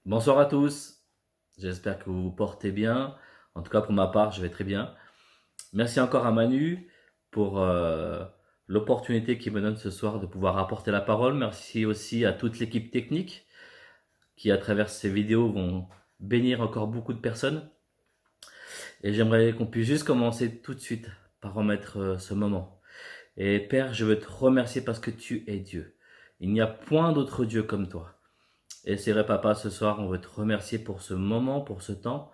Bonsoir à tous, j'espère que vous vous portez bien. En tout cas, pour ma part, je vais très bien. Merci encore à Manu pour l'opportunité qu'il me donne ce soir de pouvoir apporter la parole. Merci aussi à toute l'équipe technique qui, à travers ces vidéos, vont bénir encore beaucoup de personnes. Et j'aimerais qu'on puisse juste commencer tout de suite par remettre ce moment. Et Père, je veux te remercier parce que tu es Dieu. Il n'y a point d'autre Dieu comme toi. Et c'est vrai, Papa, ce soir, on veut te remercier pour ce moment, pour ce temps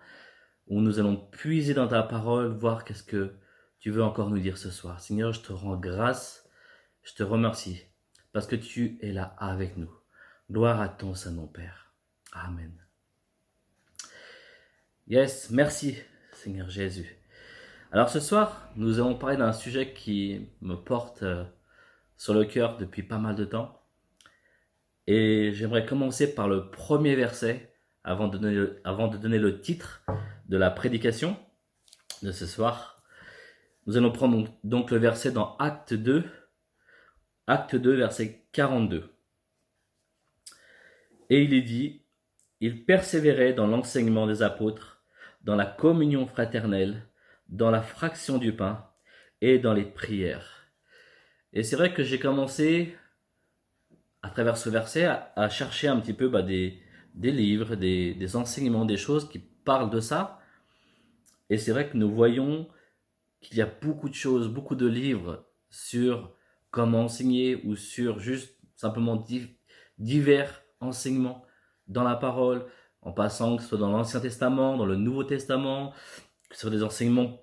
où nous allons puiser dans ta parole, voir qu'est-ce que tu veux encore nous dire ce soir. Seigneur, je te rends grâce, je te remercie, parce que tu es là avec nous. Gloire à ton Saint-Nom, Père. Amen. Yes, merci, Seigneur Jésus. Alors ce soir, nous allons parler d'un sujet qui me porte sur le cœur depuis pas mal de temps. Et j'aimerais commencer par le premier verset avant de donner le titre de la prédication de ce soir. Nous allons prendre donc le verset dans Acte 2, verset 42. Et il est dit, il persévérait dans l'enseignement des apôtres, dans la communion fraternelle, dans la fraction du pain et dans les prières. Et c'est vrai que j'ai commencé, à travers ce verset, à chercher un petit peu des livres, des enseignements, des choses qui parlent de ça. Et c'est vrai que nous voyons qu'il y a beaucoup de choses, beaucoup de livres sur comment enseigner ou sur juste simplement divers enseignements dans la parole, en passant que ce soit dans l'Ancien Testament, dans le Nouveau Testament, que ce soit des enseignements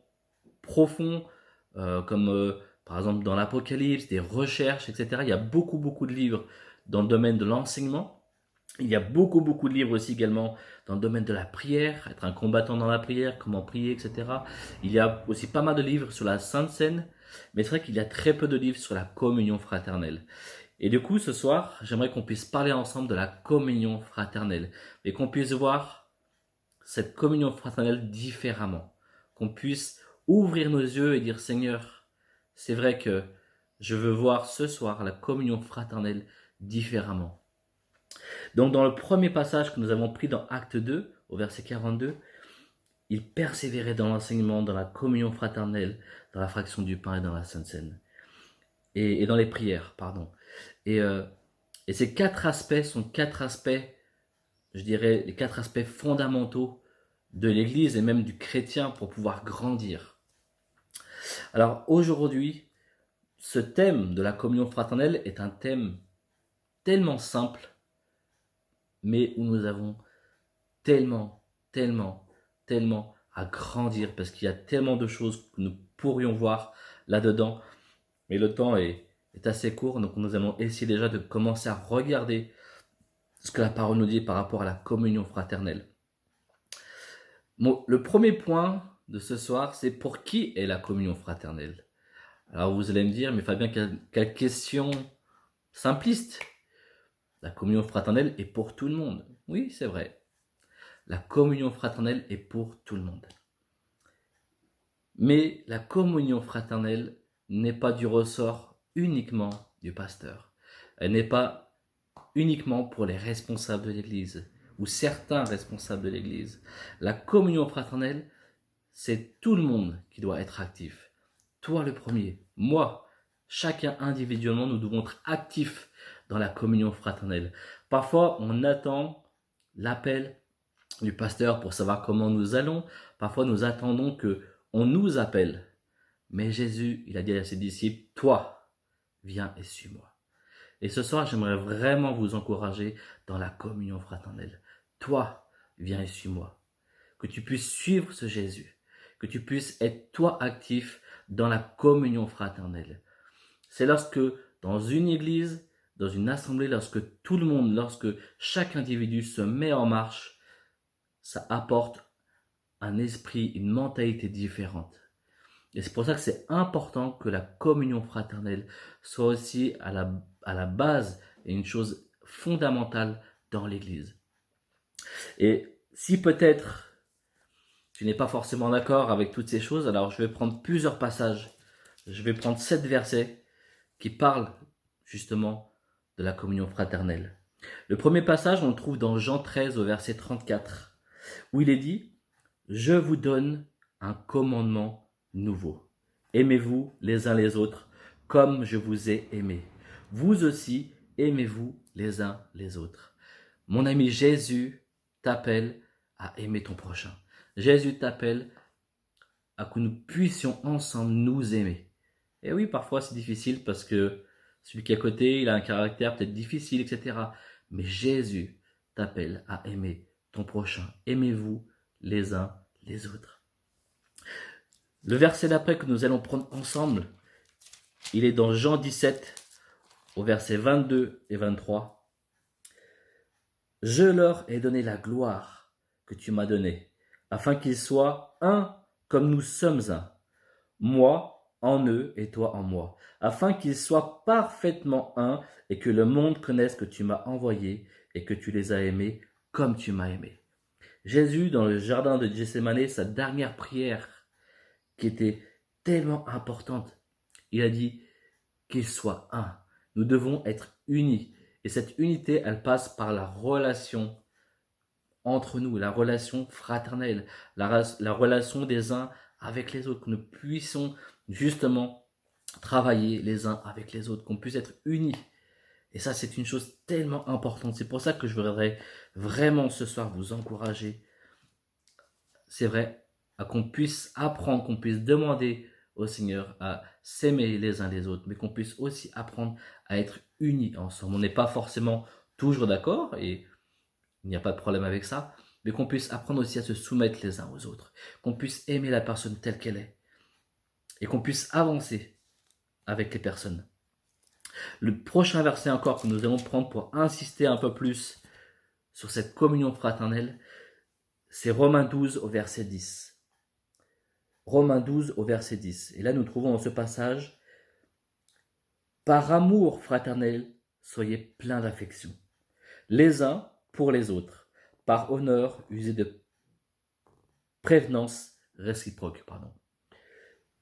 profonds, comme par exemple dans l'Apocalypse, des recherches, etc. Il y a beaucoup de livres dans le domaine de l'enseignement. Il y a beaucoup de livres aussi également dans le domaine de la prière, être un combattant dans la prière, comment prier, etc. Il y a aussi pas mal de livres sur la Sainte Seine, mais c'est vrai qu'il y a très peu de livres sur la communion fraternelle. Et du coup, ce soir, j'aimerais qu'on puisse parler ensemble de la communion fraternelle et qu'on puisse voir cette communion fraternelle différemment, qu'on puisse ouvrir nos yeux et dire Seigneur, c'est vrai que je veux voir ce soir la communion fraternelle différemment. Donc dans le premier passage que nous avons pris dans Acte 2, au verset 42, il persévérait dans l'enseignement, dans la communion fraternelle, dans la fraction du pain et dans la Sainte Seine. Et dans les prières, pardon. Et, euh, et ces quatre aspects sont quatre aspects, je dirais, les quatre aspects fondamentaux de l'Église et même du chrétien pour pouvoir grandir. Alors aujourd'hui, ce thème de la communion fraternelle est un thème tellement simple, mais où nous avons tellement, tellement, tellement à grandir parce qu'il y a tellement de choses que nous pourrions voir là-dedans. Mais le temps est assez court, donc nous allons essayer déjà de commencer à regarder ce que la parole nous dit par rapport à la communion fraternelle. Bon, le premier point de ce soir, c'est pour qui est la communion fraternelle? Alors vous allez me dire, mais Fabien, quelle question simpliste. La communion fraternelle est pour tout le monde. Oui, c'est vrai. La communion fraternelle est pour tout le monde. Mais la communion fraternelle n'est pas du ressort uniquement du pasteur. Elle n'est pas uniquement pour les responsables de l'Église ou certains responsables de l'Église. La communion fraternelle, c'est tout le monde qui doit être actif. Toi le premier, moi, chacun individuellement, nous devons être actifs dans la communion fraternelle. Parfois, on attend l'appel du pasteur pour savoir comment nous allons. Parfois, nous attendons que on nous appelle. Mais Jésus, il a dit à ses disciples, toi, viens et suis-moi. Et ce soir, j'aimerais vraiment vous encourager dans la communion fraternelle. Toi, viens et suis-moi. Que tu puisses suivre ce Jésus. Que tu puisses être toi actif dans la communion fraternelle. C'est lorsque dans une église, dans une assemblée, lorsque tout le monde, lorsque chaque individu se met en marche, ça apporte un esprit, une mentalité différente. Et c'est pour ça que c'est important que la communion fraternelle soit aussi à la base et une chose fondamentale dans l'Église. Et si peut-être tu n'es pas forcément d'accord avec toutes ces choses, alors je vais prendre plusieurs passages. Je vais prendre 7 versets qui parlent justement de la communion fraternelle. Le premier passage, on le trouve dans Jean 13 au verset 34, où il est dit « Je vous donne un commandement nouveau. Aimez-vous les uns les autres comme je vous ai aimé. Vous aussi, aimez-vous les uns les autres. » Mon ami, Jésus t'appelle à aimer ton prochain. Jésus t'appelle à que nous puissions ensemble nous aimer. Et oui, parfois c'est difficile parce que celui qui est à côté, il a un caractère peut-être difficile, etc. Mais Jésus t'appelle à aimer ton prochain. Aimez-vous les uns les autres. Le verset d'après que nous allons prendre ensemble, il est dans Jean 17, au verset 22 et 23. Je leur ai donné la gloire que tu m'as donnée, afin qu'ils soient un comme nous sommes un. Moi en eux et toi en moi, afin qu'ils soient parfaitement un et que le monde connaisse que tu m'as envoyé et que tu les as aimés comme tu m'as aimé. Jésus, dans le jardin de Gethsémani, sa dernière prière qui était tellement importante, il a dit qu'ils soient un. Nous devons être unis. Et cette unité, elle passe par la relation entre nous, la relation fraternelle, la relation des uns avec les autres, que nous puissions justement travailler les uns avec les autres, qu'on puisse être unis. Et ça, c'est une chose tellement importante. C'est pour ça que je voudrais vraiment ce soir vous encourager. C'est vrai, à qu'on puisse apprendre, qu'on puisse demander au Seigneur à s'aimer les uns les autres, mais qu'on puisse aussi apprendre à être unis ensemble. On n'est pas forcément toujours d'accord, et il n'y a pas de problème avec ça, mais qu'on puisse apprendre aussi à se soumettre les uns aux autres, qu'on puisse aimer la personne telle qu'elle est, et qu'on puisse avancer avec les personnes. Le prochain verset encore que nous allons prendre pour insister un peu plus sur cette communion fraternelle, c'est Romains 12 au verset 10. Romains 12 au verset 10. Et là nous trouvons dans ce passage « Par amour fraternel, soyez pleins d'affection, les uns pour les autres, par honneur usez de prévenance réciproque. »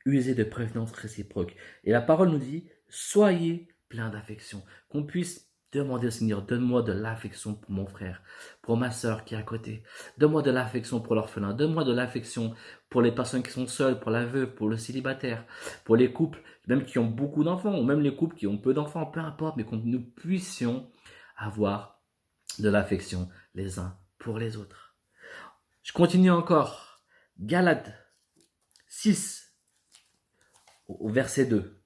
Usez de prévenance réciproque. Et la parole nous dit « Soyez pleins d'affection », qu'on puisse demander au Seigneur, donne-moi de l'affection pour mon frère, pour ma sœur qui est à côté. Donne-moi de l'affection pour l'orphelin. Donne-moi de l'affection pour les personnes qui sont seules, pour la veuve, pour le célibataire, pour les couples, même qui ont beaucoup d'enfants, ou même les couples qui ont peu d'enfants, peu importe, mais que nous puissions avoir de l'affection les uns pour les autres. Je continue encore. Galates 6, au verset 2.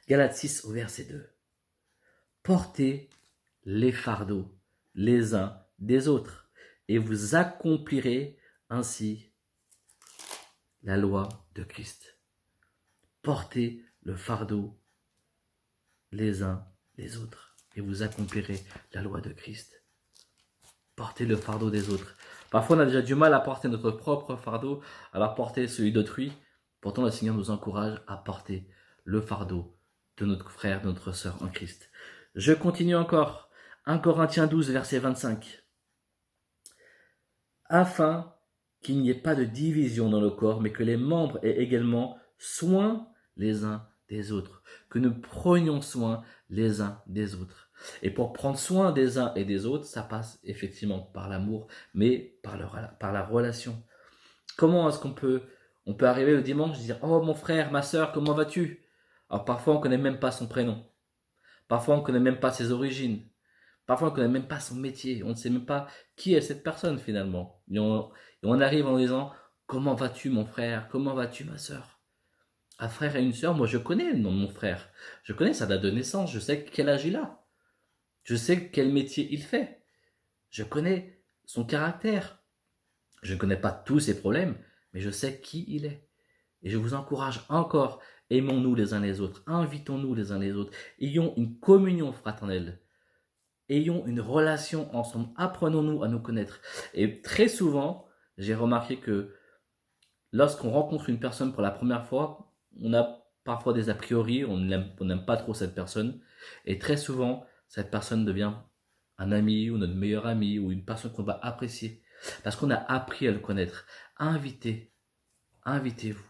Galates 6 au verset 2. Portez les fardeaux les uns des autres et vous accomplirez ainsi la loi de Christ. Portez le fardeau les uns les autres et vous accomplirez la loi de Christ. Portez le fardeau des autres. Parfois on a déjà du mal à porter notre propre fardeau, alors porter celui d'autrui. Pourtant le Seigneur nous encourage à porter le fardeau de notre frère, de notre sœur en Christ. Je continue encore. 1 Corinthiens 12, verset 25. Afin qu'il n'y ait pas de division dans le corps, mais que les membres aient également soin les uns des autres. Que nous prenions soin les uns des autres. Et pour prendre soin des uns et des autres, ça passe effectivement par l'amour, mais par la relation. Comment est-ce qu'on peut arriver le dimanche et dire « Oh mon frère, ma sœur, comment vas-tu » Alors parfois on ne connaît même pas son prénom. Parfois, on ne connaît même pas ses origines. Parfois, on ne connaît même pas son métier. On ne sait même pas qui est cette personne finalement. Et on arrive en disant « Comment vas-tu mon frère? Comment vas-tu ma sœur ?» Un frère et une sœur, moi je connais le nom de mon frère. Je connais sa date de naissance. Je sais quel âge il a. Je sais quel métier il fait. Je connais son caractère. Je ne connais pas tous ses problèmes, mais je sais qui il est. Et je vous encourage encore, aimons-nous les uns les autres, invitons-nous les uns les autres, ayons une communion fraternelle, ayons une relation ensemble, apprenons-nous à nous connaître. Et très souvent, j'ai remarqué que lorsqu'on rencontre une personne pour la première fois, on a parfois des a priori, on n'aime pas trop cette personne, et très souvent, cette personne devient un ami ou notre meilleur ami ou une personne qu'on va apprécier, parce qu'on a appris à le connaître. Invitez-vous.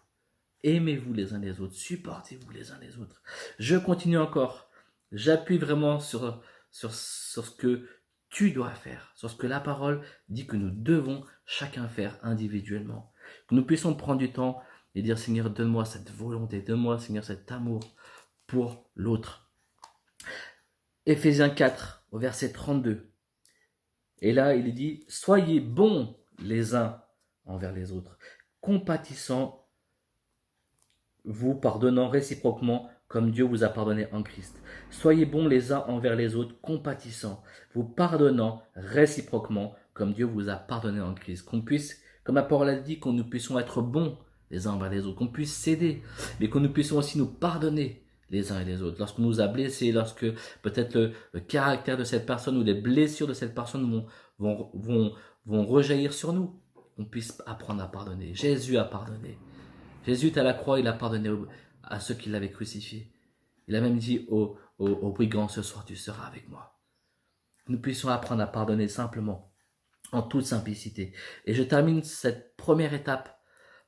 Aimez-vous les uns les autres, supportez-vous les uns les autres. Je continue encore. J'appuie vraiment sur sur ce que tu dois faire, sur ce que la parole dit que nous devons chacun faire individuellement. Que nous puissions prendre du temps et dire, Seigneur, donne-moi cette volonté, donne-moi, Seigneur, cet amour pour l'autre. Éphésiens 4, au verset 32. Et là, il dit, soyez bons les uns envers les autres, compatissant, vous pardonnant réciproquement comme Dieu vous a pardonné en Christ. Soyez bons les uns envers les autres, compatissant, vous pardonnant réciproquement comme Dieu vous a pardonné en Christ. Qu'on puisse, comme la parole a dit, qu'on nous puissions être bons les uns envers les autres, qu'on puisse s'aider, mais que nous puissions aussi nous pardonner les uns et les autres. Lorsqu'on nous a blessés, lorsque peut-être le caractère de cette personne ou les blessures de cette personne vont rejaillir sur nous, qu'on puisse apprendre à pardonner. Jésus a pardonné. Jésus, à la croix, il a pardonné à ceux qui l'avaient crucifié. Il a même dit aux brigands, ce soir, tu seras avec moi. Nous puissions apprendre à pardonner simplement, en toute simplicité. Et je termine cette première étape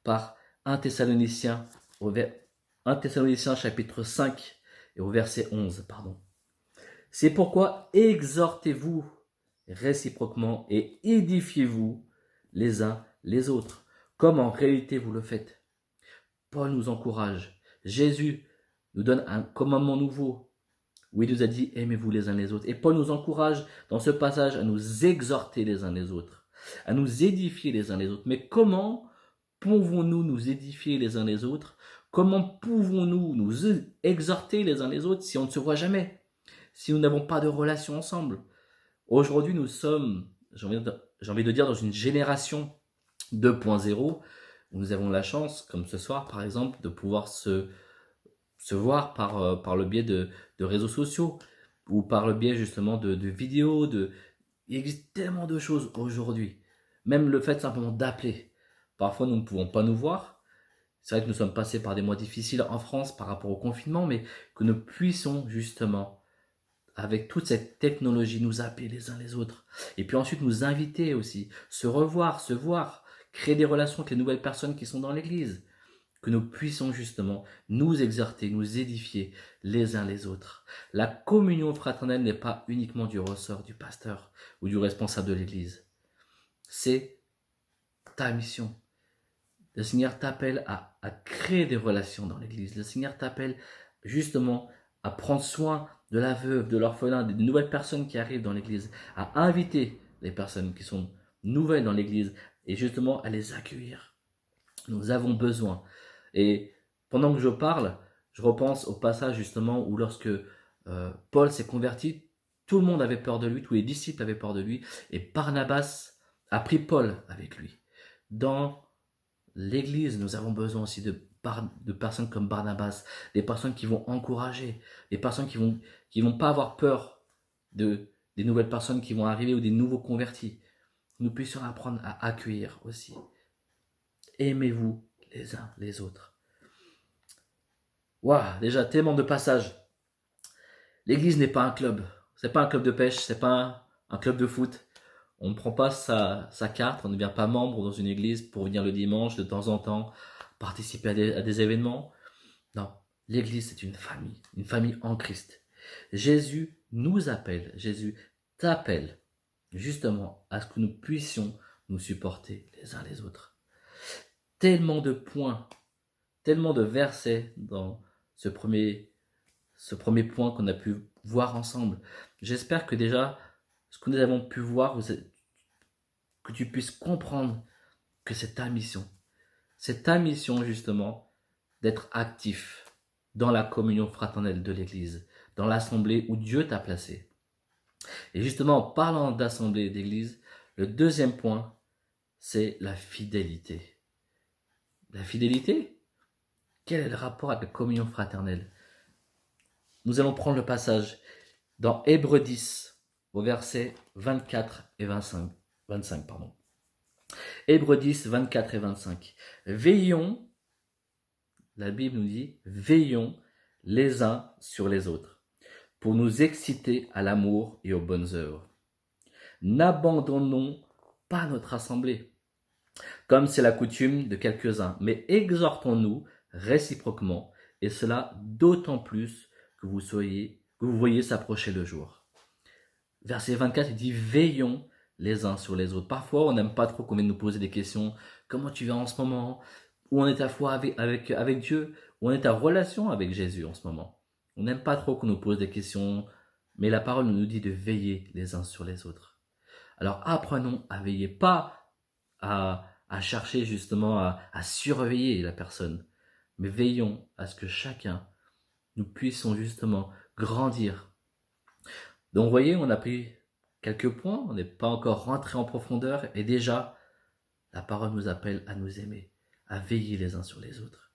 par 1 Thessaloniciens chapitre 5 et au verset 11. C'est pourquoi exhortez-vous réciproquement et édifiez-vous les uns les autres, comme en réalité vous le faites. Paul nous encourage. Jésus nous donne un commandement nouveau où il nous a dit aimez-vous les uns les autres. Et Paul nous encourage dans ce passage à nous exhorter les uns les autres, à nous édifier les uns les autres. Mais comment pouvons-nous nous édifier les uns les autres? Comment pouvons-nous nous exhorter les uns les autres si on ne se voit jamais, si nous n'avons pas de relation ensemble? Aujourd'hui, nous sommes, j'ai envie de dire, dans une génération 2.0, où nous avons la chance, comme ce soir par exemple, de pouvoir se voir par le biais de réseaux sociaux, ou par le biais justement de vidéos. Il existe tellement de choses aujourd'hui. Même le fait simplement d'appeler. Parfois, nous ne pouvons pas nous voir. C'est vrai que nous sommes passés par des mois difficiles en France par rapport au confinement, mais que nous puissions justement, avec toute cette technologie, nous appeler les uns les autres. Et puis ensuite nous inviter aussi, se revoir, se voir, créer des relations avec les nouvelles personnes qui sont dans l'église. Que nous puissions justement nous exhorter, nous édifier les uns les autres. La communion fraternelle n'est pas uniquement du ressort du pasteur ou du responsable de l'église. C'est ta mission. Le Seigneur t'appelle à créer des relations dans l'église. Le Seigneur t'appelle justement à prendre soin de la veuve, de l'orphelin, des nouvelles personnes qui arrivent dans l'église, à inviter les personnes qui sont nouvelles dans l'église et justement à les accueillir. Nous avons besoin. Et pendant que je parle, je repense au passage justement où lorsque Paul s'est converti, tout le monde avait peur de lui, tous les disciples avaient peur de lui, et Barnabas a pris Paul avec lui. Dans l'église, nous avons besoin aussi de personnes comme Barnabas, des personnes qui vont encourager, des personnes qui vont pas avoir peur des nouvelles personnes qui vont arriver ou des nouveaux convertis. Nous puissions apprendre à accueillir aussi. Aimez-vous les uns les autres. Waouh, déjà tellement de passages. L'église n'est pas un club. C'est pas un club de pêche, c'est pas un club de foot. On ne prend pas sa carte, on ne devient pas membre dans une église pour venir le dimanche de temps en temps, participer à des événements. Non, l'église c'est une famille en Christ. Jésus nous appelle, Jésus t'appelle justement à ce que nous puissions nous supporter les uns les autres. Tellement de points, tellement de versets dans ce premier point qu'on a pu voir ensemble. J'espère que déjà, ce que nous avons pu voir, que tu puisses comprendre que c'est ta mission. C'est ta mission justement d'être actif dans la communion fraternelle de l'Église, dans l'assemblée où Dieu t'a placé. Et justement, en parlant d'assemblée et d'église, le deuxième point, c'est la fidélité. La fidélité? Quel est le rapport avec la communion fraternelle? Nous allons prendre le passage dans Hébreux 10, au verset 24 et 25. Hébreux 10, 24 et 25. Veillons, la Bible nous dit, veillons les uns sur les autres, pour nous exciter à l'amour et aux bonnes œuvres. N'abandonnons pas notre assemblée, comme c'est la coutume de quelques-uns, mais exhortons-nous réciproquement, et cela d'autant plus que vous voyez s'approcher le jour. verset 24, il dit « Veillons les uns sur les autres ». Parfois, on n'aime pas trop qu'on vienne nous poser des questions. Comment tu vas en ce moment? Où en est ta foi avec Dieu? Où en est ta relation avec Jésus en ce moment? On n'aime pas trop qu'on nous pose des questions, mais la parole nous dit de veiller les uns sur les autres. Alors apprenons à veiller, pas à chercher justement à surveiller la personne, mais veillons à ce que chacun, nous puissions justement grandir. Donc vous voyez, on a pris quelques points, on n'est pas encore rentré en profondeur, et déjà, la parole nous appelle à nous aimer, à veiller les uns sur les autres.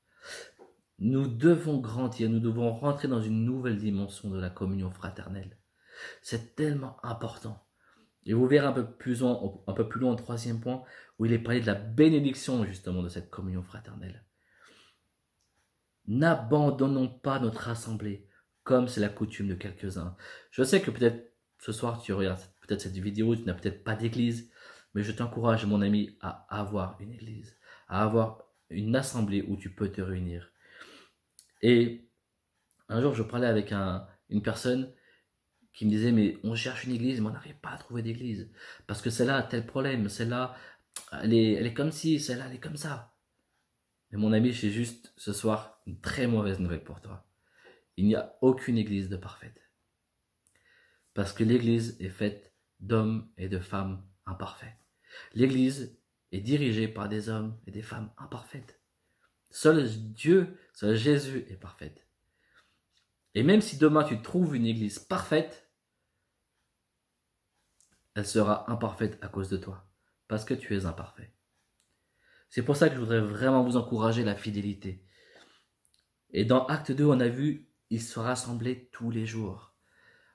Nous devons grandir, nous devons rentrer dans une nouvelle dimension de la communion fraternelle. C'est tellement important. Et vous verrez un peu plus loin au troisième point, où il est parlé de la bénédiction justement de cette communion fraternelle. N'abandonnons pas notre assemblée, comme c'est la coutume de quelques-uns. Je sais que peut-être ce soir tu regardes peut-être cette vidéo, tu n'as peut-être pas d'église, mais je t'encourage, mon ami, à avoir une église, à avoir une assemblée où tu peux te réunir. Et un jour, je parlais avec une personne qui me disait, mais on cherche une église, mais on n'arrive pas à trouver d'église. Parce que celle-là a tel problème, celle-là, elle est comme ci, celle-là, elle est comme ça. Mais mon ami, j'ai juste ce soir une très mauvaise nouvelle pour toi. Il n'y a aucune église de parfaite. Parce que l'église est faite d'hommes et de femmes imparfaits. L'église est dirigée par des hommes et des femmes imparfaites. Seul Dieu, seul Jésus est parfaite. Et même si demain tu trouves une église parfaite, elle sera imparfaite à cause de toi, parce que tu es imparfait. C'est pour ça que je voudrais vraiment vous encourager la fidélité. Et dans Acte 2, on a vu, ils se rassemblaient tous les jours.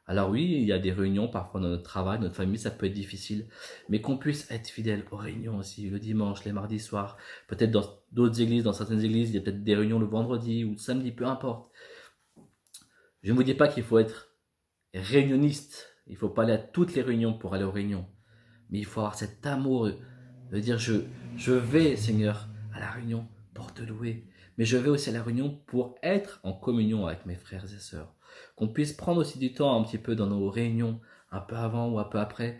Alors oui, il y a des réunions, parfois dans notre travail, notre famille, ça peut être difficile, mais qu'on puisse être fidèle aux réunions aussi, le dimanche, les mardis soirs, peut-être dans d'autres églises, dans certaines églises, il y a peut-être des réunions le vendredi ou le samedi, peu importe. Je ne vous dis pas qu'il faut être réunioniste, il ne faut pas aller à toutes les réunions pour aller aux réunions, mais il faut avoir cet amour de dire je vais, Seigneur, à la réunion pour te louer, mais je vais aussi à la réunion pour être en communion avec mes frères et sœurs. Qu'on puisse prendre aussi du temps un petit peu dans nos réunions, un peu avant ou un peu après,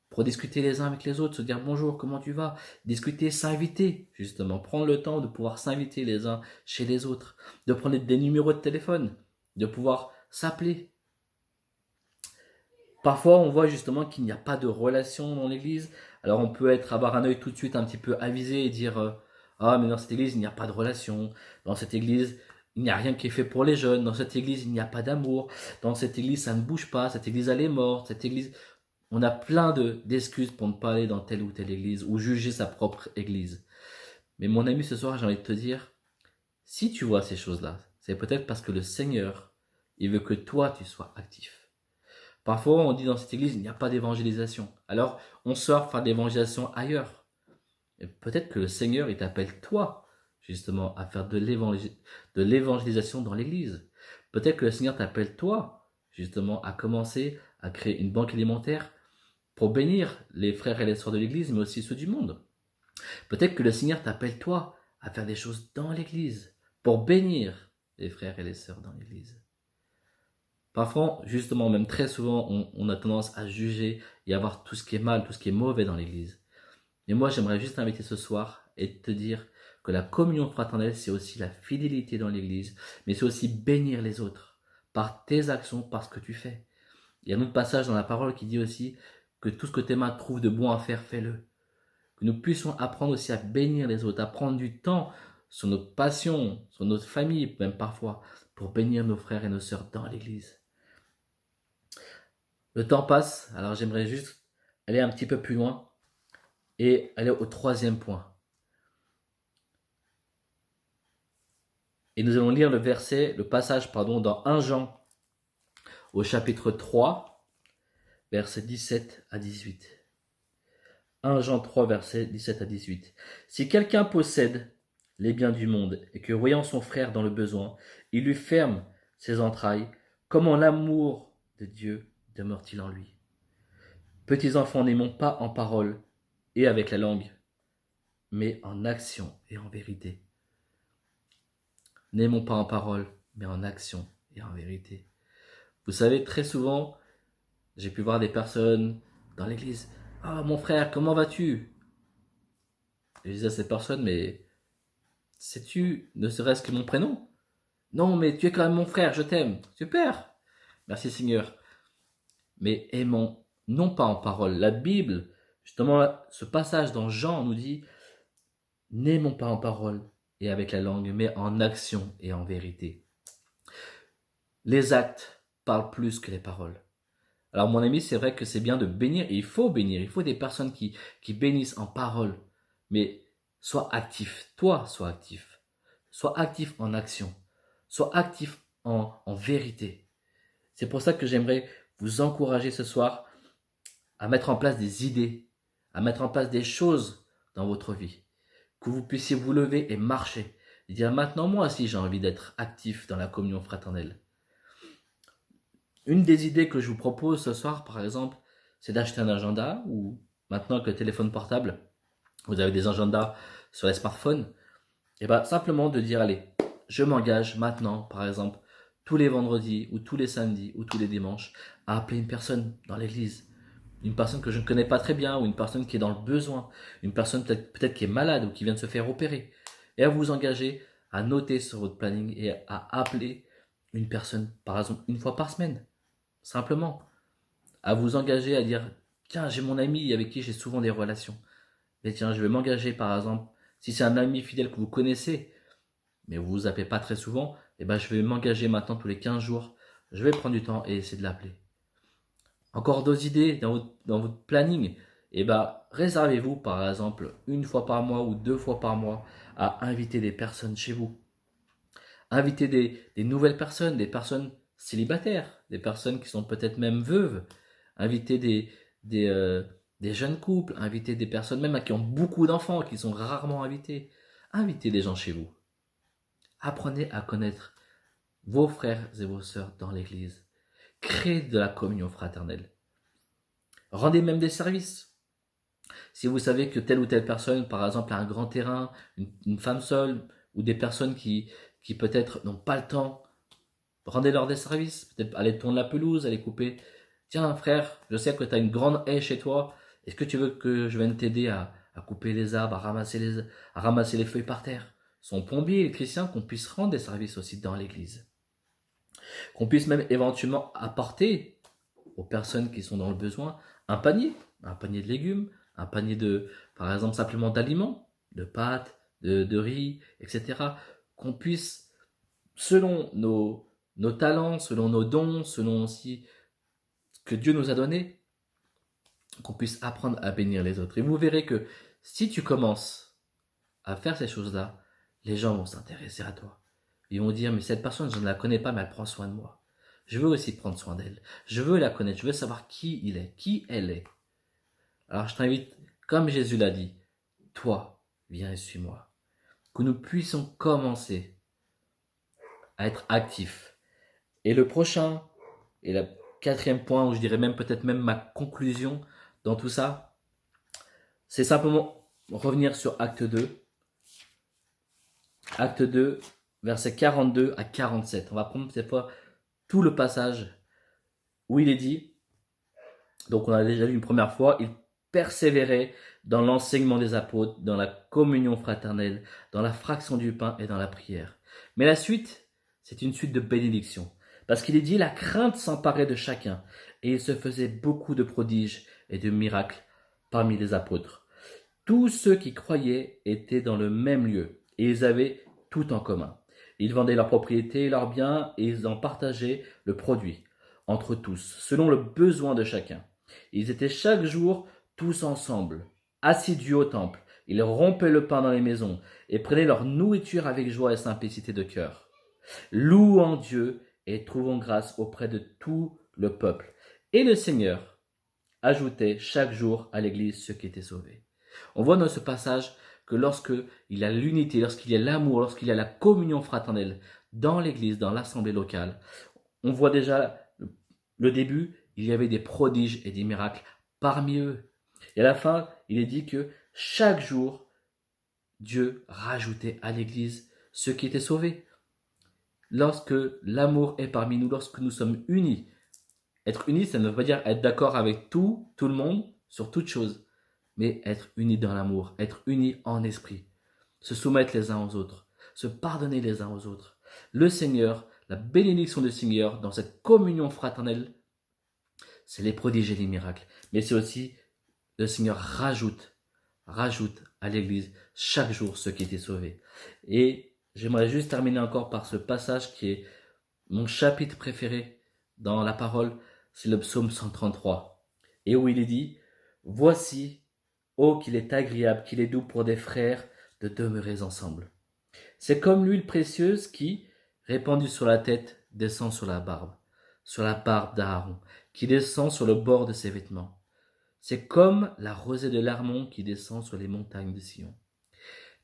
pour discuter les uns avec les autres, se dire bonjour, comment tu vas, discuter, s'inviter, justement, prendre le temps de pouvoir s'inviter les uns chez les autres, de prendre des numéros de téléphone, de pouvoir s'appeler. Parfois, on voit justement qu'il n'y a pas de relation dans l'église. Alors, on peut avoir un œil tout de suite un petit peu avisé et dire ah, mais dans cette église, il n'y a pas de relation. Dans cette église, il n'y a rien qui est fait pour les jeunes. Dans cette église, il n'y a pas d'amour. Dans cette église, ça ne bouge pas. Cette église, elle est morte. Cette église, on a plein d'excuses pour ne pas aller dans telle ou telle église ou juger sa propre église. Mais mon ami, ce soir, j'ai envie de te dire, si tu vois ces choses-là, c'est peut-être parce que le Seigneur, il veut que toi, tu sois actif. Parfois, on dit dans cette église, il n'y a pas d'évangélisation. Alors, on sort faire de l'évangélisation ailleurs. Et peut-être que le Seigneur, il t'appelle toi, justement, à faire de l'évangélisation dans l'église. Peut-être que le Seigneur t'appelle toi, justement, à commencer à créer une banque alimentaire pour bénir les frères et les sœurs de l'église, mais aussi ceux du monde. Peut-être que le Seigneur t'appelle toi à faire des choses dans l'église pour bénir les frères et les sœurs dans l'église. Parfois, justement, même très souvent, on a tendance à juger et à voir tout ce qui est mal, tout ce qui est mauvais dans l'église. Mais moi, j'aimerais juste t'inviter ce soir et te dire que la communion fraternelle, c'est aussi la fidélité dans l'église, mais c'est aussi bénir les autres par tes actions, par ce que tu fais. Il y a un autre passage dans la parole qui dit aussi que tout ce que tes mains trouvent de bon à faire, fais-le. Que nous puissions apprendre aussi à bénir les autres, à prendre du temps sur notre passion, sur notre famille, même parfois, pour bénir nos frères et nos sœurs dans l'église. Le temps passe, alors j'aimerais juste aller un petit peu plus loin et aller au troisième point. Et nous allons lire le passage dans 1 Jean au chapitre 3, versets 17 à 18. 1 Jean 3, versets 17 à 18. Si quelqu'un possède les biens du monde et que voyant son frère dans le besoin, il lui ferme ses entrailles, comment l'amour de Dieu demeure-t-il en lui? Petits enfants, n'aimons pas en parole et avec la langue, mais en action et en vérité. N'aimons pas en parole, mais en action et en vérité. Vous savez, très souvent, J'ai pu voir des personnes dans l'église. Ah, mon frère, comment vas-tu? Et je disais à cette personne, mais sais-tu ne serait-ce que mon prénom? Non, mais tu es quand même mon frère, je t'aime. Super. Merci Seigneur. Mais aimons, non pas en parole. La Bible, justement, ce passage dans Jean nous dit, n'aimons pas en parole et avec la langue, mais en action et en vérité. Les actes parlent plus que les paroles. Alors mon ami, c'est vrai que c'est bien de bénir, et il faut des personnes qui bénissent en parole, mais sois actif, toi sois actif en action, sois actif en vérité. C'est pour ça que j'aimerais vous encourager ce soir à mettre en place des idées, à mettre en place des choses dans votre vie, que vous puissiez vous lever et marcher, et dire maintenant moi aussi j'ai envie d'être actif dans la communion fraternelle. Une des idées que je vous propose ce soir, par exemple, c'est d'acheter un agenda ou maintenant avec le téléphone portable, vous avez des agendas sur les smartphones, et bien simplement de dire allez, je m'engage maintenant, par exemple, tous les vendredis ou tous les samedis ou tous les dimanches, à appeler une personne dans l'église. Une personne que je ne connais pas très bien ou une personne qui est dans le besoin, une personne peut-être qui est malade ou qui vient de se faire opérer. Et à vous engager à noter sur votre planning et à appeler une personne, par exemple, une fois par semaine. Simplement, à vous engager à dire, tiens, j'ai mon ami avec qui j'ai souvent des relations. Mais tiens, je vais m'engager par exemple, si c'est un ami fidèle que vous connaissez, mais vous vous appelez pas très souvent, eh ben, je vais m'engager maintenant tous les 15 jours. Je vais prendre du temps et essayer de l'appeler. Encore d'autres idées dans votre planning. Eh ben, réservez-vous par exemple une fois par mois ou 2 fois par mois à inviter des personnes chez vous. Inviter des nouvelles personnes, des personnes célibataires, des personnes qui sont peut-être même veuves. Inviter des, euh, des jeunes couples, inviter des personnes même qui ont beaucoup d'enfants, qui sont rarement invités. Invitez des gens chez vous. Apprenez à connaître vos frères et vos sœurs dans l'église. Créez de la communion fraternelle. Rendez même des services. Si vous savez que telle ou telle personne, par exemple, a un grand terrain, une femme seule, ou des personnes qui peut-être n'ont pas le temps, rendez-leur des services. Peut-être aller tourner la pelouse, aller couper. Tiens, frère, je sais que tu as une grande haie chez toi. Est-ce que tu veux que je vienne t'aider à couper les arbres, à ramasser les feuilles par terre? Son plombier, les chrétiens, qu'on puisse rendre des services aussi dans l'église. Qu'on puisse même éventuellement apporter aux personnes qui sont dans le besoin un panier de légumes, un panier de, par exemple, simplement d'aliments, de pâtes, de riz, etc. Qu'on puisse, selon nos talents, selon nos dons, selon aussi ce que Dieu nous a donné, qu'on puisse apprendre à bénir les autres. Et vous verrez que si tu commences à faire ces choses-là, les gens vont s'intéresser à toi. Ils vont dire, mais cette personne, je ne la connais pas, mais elle prend soin de moi. Je veux aussi prendre soin d'elle. Je veux la connaître. Je veux savoir qui il est, qui elle est. Alors je t'invite, comme Jésus l'a dit, toi, viens et suis-moi. Que nous puissions commencer à être actifs. Et le prochain, et le quatrième point, ou je dirais même peut-être même ma conclusion dans tout ça, c'est simplement revenir sur Acte 2. Acte 2, versets 42 à 47. On va prendre cette fois tout le passage où il est dit, donc on a déjà vu une première fois, il persévérait dans l'enseignement des apôtres, dans la communion fraternelle, dans la fraction du pain et dans la prière. Mais la suite, c'est une suite de bénédictions. Parce qu'il est dit, la crainte s'emparait de chacun, et il se faisait beaucoup de prodiges et de miracles parmi les apôtres. Tous ceux qui croyaient étaient dans le même lieu, et ils avaient tout en commun. Ils vendaient leurs propriétés et leurs biens, et ils en partageaient le produit entre tous, selon le besoin de chacun. Ils étaient chaque jour tous ensemble, assidus au temple. Ils rompaient le pain dans les maisons et prenaient leur nourriture avec joie et simplicité de cœur, louant Dieu et trouvant grâce auprès de tout le peuple. Et le Seigneur ajoutait chaque jour à l'Église ceux qui étaient sauvés. On voit dans ce passage que lorsqu'il y a l'unité, lorsqu'il y a l'amour, lorsqu'il y a la communion fraternelle dans l'Église, dans l'assemblée locale, on voit déjà le début, il y avait des prodiges et des miracles parmi eux. Et à la fin, il est dit que chaque jour, Dieu rajoutait à l'Église ceux qui étaient sauvés. Lorsque l'amour est parmi nous, lorsque nous sommes unis, Être uni, ça ne veut pas dire être d'accord avec tout le monde, sur toute chose, mais être uni dans l'amour, être uni en esprit, se soumettre les uns aux autres, se pardonner les uns aux autres. Le Seigneur, la bénédiction du Seigneur dans cette communion fraternelle, c'est les prodiges et les miracles. Mais c'est aussi le Seigneur rajoute à l'Église chaque jour ceux qui étaient sauvés. Et j'aimerais juste terminer encore par ce passage qui est mon chapitre préféré dans la parole, c'est le psaume 133. Et où il est dit, voici, ô qu'il est agréable, qu'il est doux pour des frères de demeurer ensemble. C'est comme l'huile précieuse qui, répandue sur la tête, descend sur la barbe d'Aaron, qui descend sur le bord de ses vêtements. C'est comme la rosée de l'Hermon qui descend sur les montagnes de Sion.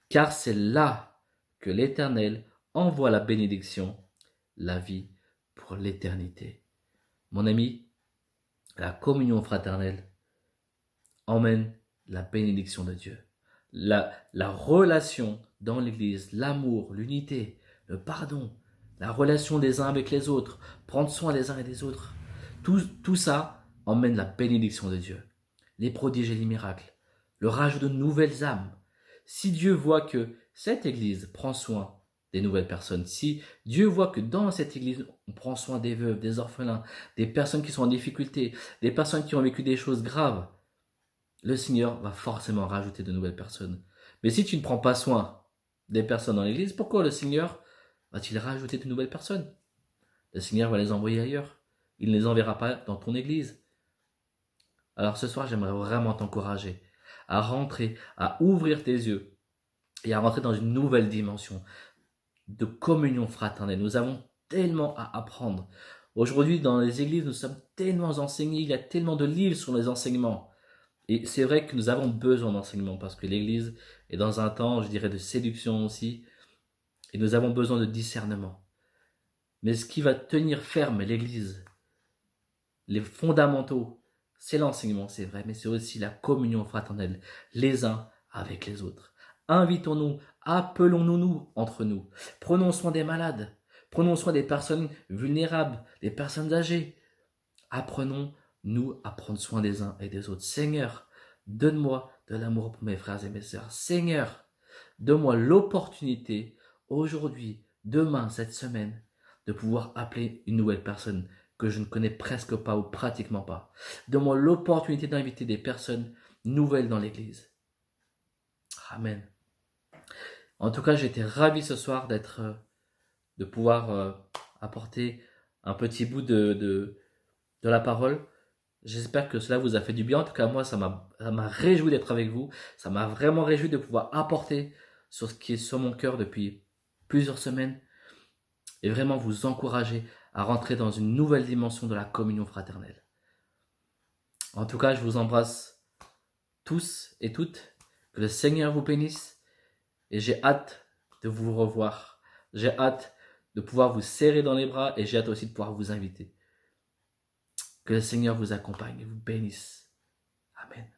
Car c'est là que l'Éternel envoie la bénédiction, la vie pour l'éternité. Mon ami, la communion fraternelle emmène la bénédiction de Dieu. La relation dans l'Église, l'amour, l'unité, le pardon, la relation des uns avec les autres, prendre soin des uns et des autres, tout ça emmène la bénédiction de Dieu. Les prodiges et les miracles, le rajout de nouvelles âmes. Si Dieu voit que cette Église prend soin des nouvelles personnes, si Dieu voit que dans cette Église, on prend soin des veuves, des orphelins, des personnes qui sont en difficulté, des personnes qui ont vécu des choses graves, le Seigneur va forcément rajouter de nouvelles personnes. Mais si tu ne prends pas soin des personnes dans l'Église, pourquoi le Seigneur va-t-il rajouter de nouvelles personnes? Le Seigneur va les envoyer ailleurs. Il ne les enverra pas dans ton Église. Alors ce soir, j'aimerais vraiment t'encourager à rentrer, à ouvrir tes yeux et à rentrer dans une nouvelle dimension de communion fraternelle. Nous avons tellement à apprendre. Aujourd'hui, dans les églises, nous sommes tellement enseignés, il y a tellement de livres sur les enseignements. Et c'est vrai que nous avons besoin d'enseignement parce que l'église est dans un temps, je dirais, de séduction aussi. Et nous avons besoin de discernement. Mais ce qui va tenir ferme l'église, les fondamentaux, c'est l'enseignement, c'est vrai, mais c'est aussi la communion fraternelle, les uns avec les autres. Invitons-nous, appelons-nous entre nous. Prenons soin des malades, prenons soin des personnes vulnérables, des personnes âgées. Apprenons-nous à prendre soin des uns et des autres. Seigneur, donne-moi de l'amour pour mes frères et mes sœurs. Seigneur, donne-moi l'opportunité, aujourd'hui, demain, cette semaine, de pouvoir appeler une nouvelle personne que je ne connais presque pas ou pratiquement pas. Donne-moi l'opportunité d'inviter des personnes nouvelles dans l'église. Amen. En tout cas, j'étais ravi ce soir de pouvoir apporter un petit bout de la parole. J'espère que cela vous a fait du bien. En tout cas, moi, ça m'a réjoui d'être avec vous. Ça m'a vraiment réjoui de pouvoir apporter sur ce qui est sur mon cœur depuis plusieurs semaines et vraiment vous encourager à rentrer dans une nouvelle dimension de la communion fraternelle. En tout cas, je vous embrasse tous et toutes. Que le Seigneur vous bénisse et j'ai hâte de vous revoir. J'ai hâte de pouvoir vous serrer dans les bras et j'ai hâte aussi de pouvoir vous inviter. Que le Seigneur vous accompagne et vous bénisse. Amen.